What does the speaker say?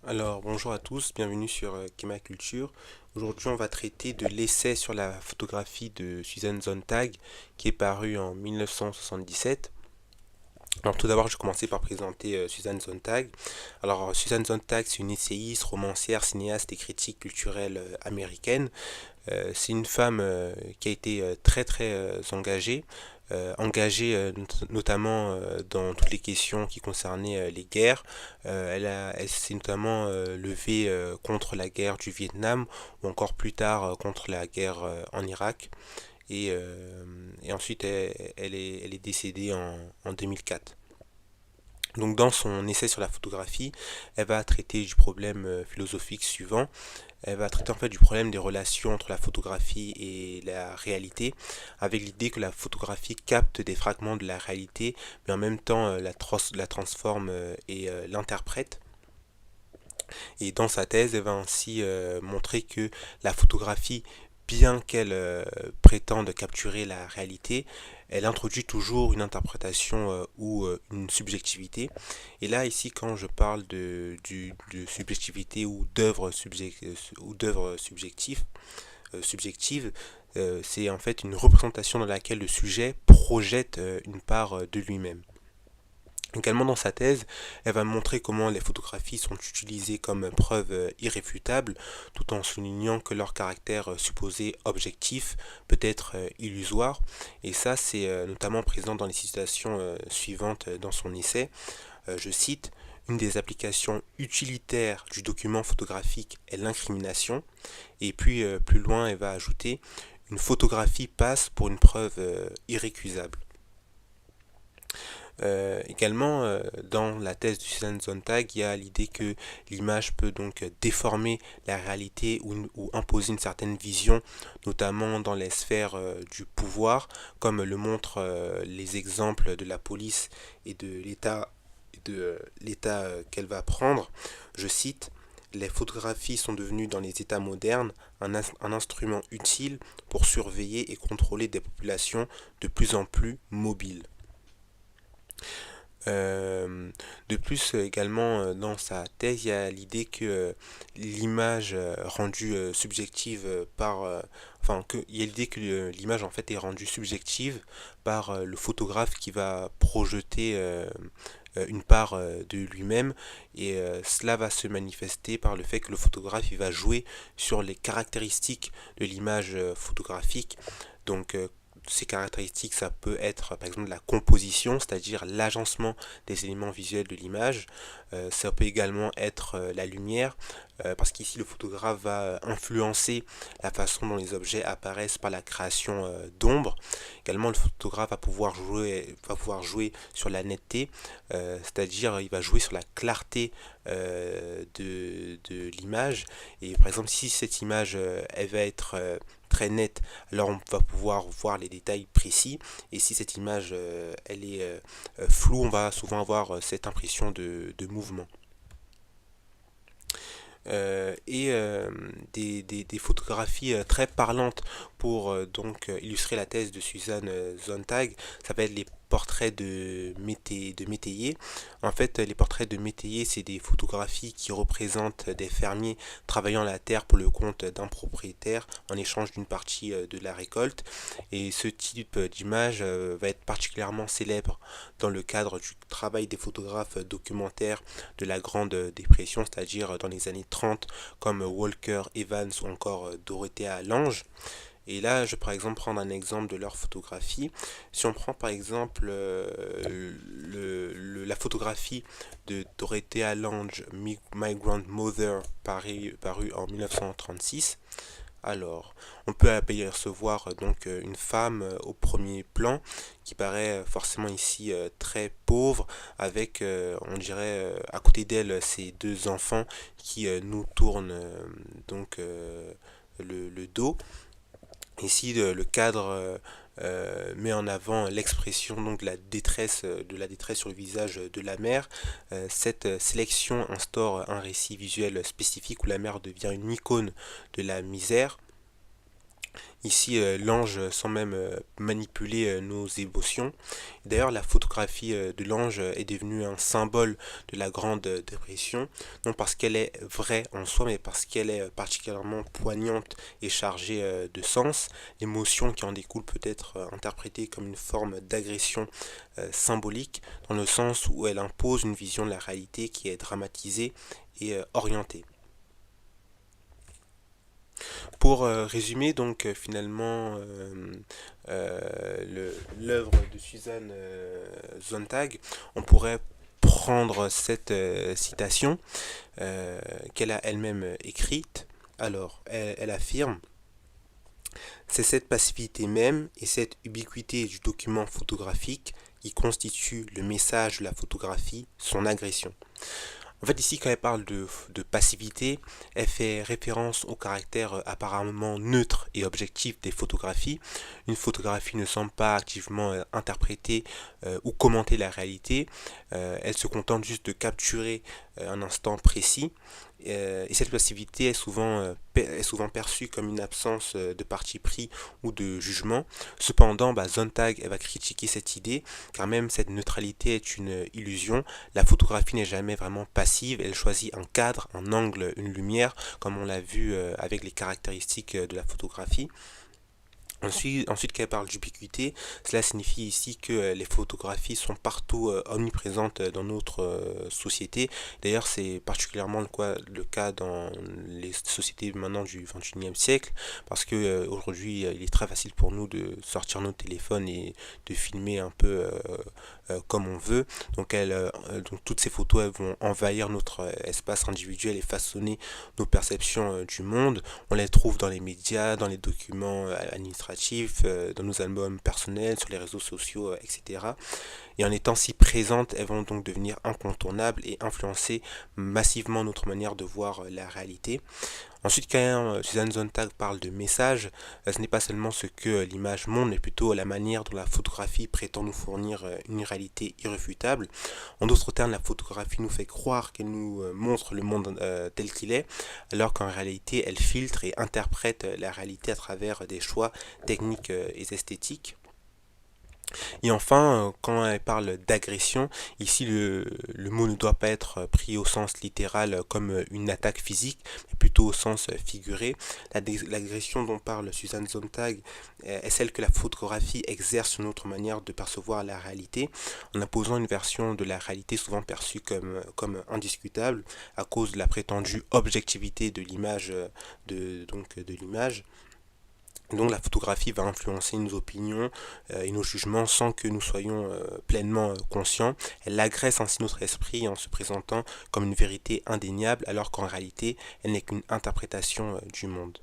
Alors, bonjour à tous, bienvenue sur Kema Culture. Aujourd'hui, on va traiter de l'essai sur la photographie de Susan Sontag qui est paru en 1977. Alors, tout d'abord, je vais commencer par présenter Susan Sontag. Alors, Susan Sontag, c'est une essayiste, romancière, cinéaste et critique culturelle américaine. C'est une femme qui a été très engagée, notamment dans toutes les questions qui concernaient les guerres. Elle s'est notamment levée contre la guerre du Vietnam ou encore plus tard contre la guerre en Irak. Et ensuite, elle est décédée en 2004. Donc dans son essai sur la photographie, elle va traiter du problème philosophique suivant. Elle va traiter en fait du problème des relations entre la photographie et la réalité, avec l'idée que la photographie capte des fragments de la réalité, mais en même temps la transforme et l'interprète. Et dans sa thèse, elle va ainsi montrer que la photographie, bien qu'elle prétende capturer la réalité, elle introduit toujours une interprétation ou une subjectivité. Et là, ici, quand je parle de subjectivité ou d'œuvre subjective, c'est en fait une représentation dans laquelle le sujet projette une part de lui-même. Également dans sa thèse, elle va montrer comment les photographies sont utilisées comme preuve irréfutable, tout en soulignant que leur caractère supposé objectif peut être illusoire. Et ça, c'est notamment présent dans les citations suivantes dans son essai. Je cite: Une des applications utilitaires du document photographique est l'incrimination. Et puis plus loin, elle va ajouter: Une photographie passe pour une preuve irrécusable. Également, dans la thèse de Susan Sontag, il y a l'idée que l'image peut donc déformer la réalité ou imposer une certaine vision, notamment dans les sphères du pouvoir, comme le montrent les exemples de la police et de l'État qu'elle va prendre. Je cite: Les photographies sont devenues dans les États modernes un instrument utile pour surveiller et contrôler des populations de plus en plus mobiles. Euh, de plus, également, dans sa thèse, il y a l'idée que l'image rendue subjective il y a l'idée que l'image en fait est rendue subjective par le photographe qui va projeter une part de lui-même, et cela va se manifester par le fait que le photographe il va jouer sur les caractéristiques de l'image photographique. Donc ces caractéristiques, ça peut être par exemple la composition, c'est-à-dire l'agencement des éléments visuels de l'image. Ça peut également être la lumière, parce qu'ici le photographe va influencer la façon dont les objets apparaissent par la création d'ombres. Également, le photographe va pouvoir jouer sur la netteté, c'est-à-dire il va jouer sur la clarté de l'image. Et par exemple, si cette image elle va être très nette, alors on va pouvoir voir les détails précis. Et si cette image elle est floue, on va souvent avoir cette impression de mouvement. Des photographies très parlantes pour illustrer la thèse de Suzanne Sontag. Ça va être les portraits de métayers. En fait, les portraits de métayers, c'est des photographies qui représentent des fermiers travaillant la terre pour le compte d'un propriétaire en échange d'une partie de la récolte. Et ce type d'image va être particulièrement célèbre dans le cadre du travail des photographes documentaires de la Grande Dépression, c'est-à-dire dans les années 30, comme Walker Evans ou encore Dorothea Lange. Et là, je vais par exemple prendre un exemple de leur photographie. Si on prend par exemple la photographie de Dorothea Lange, My Grandmother, paru en 1936, alors, on peut apercevoir une femme au premier plan qui paraît forcément ici très pauvre, avec, on dirait, à côté d'elle ses deux enfants qui nous tournent le dos. Ici, le cadre met en avant l'expression donc de la détresse sur le visage de la mère. Cette sélection instaure un récit visuel spécifique où la mère devient une icône de la misère. Ici, l'ange sans même manipuler nos émotions. D'ailleurs, la photographie de l'ange est devenue un symbole de la Grande Dépression, non parce qu'elle est vraie en soi, mais parce qu'elle est particulièrement poignante et chargée de sens. L'émotion qui en découle peut être interprétée comme une forme d'agression symbolique, dans le sens où elle impose une vision de la réalité qui est dramatisée et orientée. Pour résumer, donc finalement, l'œuvre de Suzanne Sontag, on pourrait prendre cette citation qu'elle a elle-même écrite. Alors, elle affirme: c'est cette passivité même et cette ubiquité du document photographique qui constitue le message de la photographie, son agression. En fait, ici, quand elle parle de passivité, elle fait référence au caractère apparemment neutre et objectif des photographies. Une photographie ne semble pas activement interpréter ou commenter la réalité. Elle se contente juste de capturer un instant précis. Et cette passivité est souvent perçue comme une absence de parti pris ou de jugement. Cependant, Sontag elle va critiquer cette idée, car même cette neutralité est une illusion. La photographie n'est jamais vraiment passive, elle choisit un cadre, un angle, une lumière, comme on l'a vu avec les caractéristiques de la photographie. Ensuite qu'elle parle d'ubiquité, cela signifie ici que les photographies sont partout omniprésentes dans notre société. D'ailleurs, c'est particulièrement le cas dans les sociétés maintenant du 21e siècle, parce que aujourd'hui, il est très facile pour nous de sortir nos téléphones et de filmer un peu comme on veut. Donc toutes ces photos elles vont envahir notre espace individuel et façonner nos perceptions du monde. On les trouve dans les médias, dans les documents administratifs, dans nos albums personnels, sur les réseaux sociaux, etc. Et en étant si présentes, elles vont donc devenir incontournables et influencer massivement notre manière de voir la réalité. Ensuite, quand Suzanne Sontag parle de message, ce n'est pas seulement ce que l'image montre, mais plutôt la manière dont la photographie prétend nous fournir une réalité irréfutable. En d'autres termes, la photographie nous fait croire qu'elle nous montre le monde tel qu'il est, alors qu'en réalité, elle filtre et interprète la réalité à travers des choix techniques et esthétiques. Et enfin, quand elle parle d'agression, ici le mot ne doit pas être pris au sens littéral comme une attaque physique, mais plutôt au sens figuré. L'agression dont parle Suzanne Sontag est celle que la photographie exerce sur notre manière de percevoir la réalité, en imposant une version de la réalité souvent perçue comme indiscutable à cause de la prétendue objectivité de l'image de l'image. Donc la photographie va influencer nos opinions et nos jugements sans que nous soyons pleinement conscients. Elle agresse ainsi notre esprit en se présentant comme une vérité indéniable alors qu'en réalité elle n'est qu'une interprétation du monde.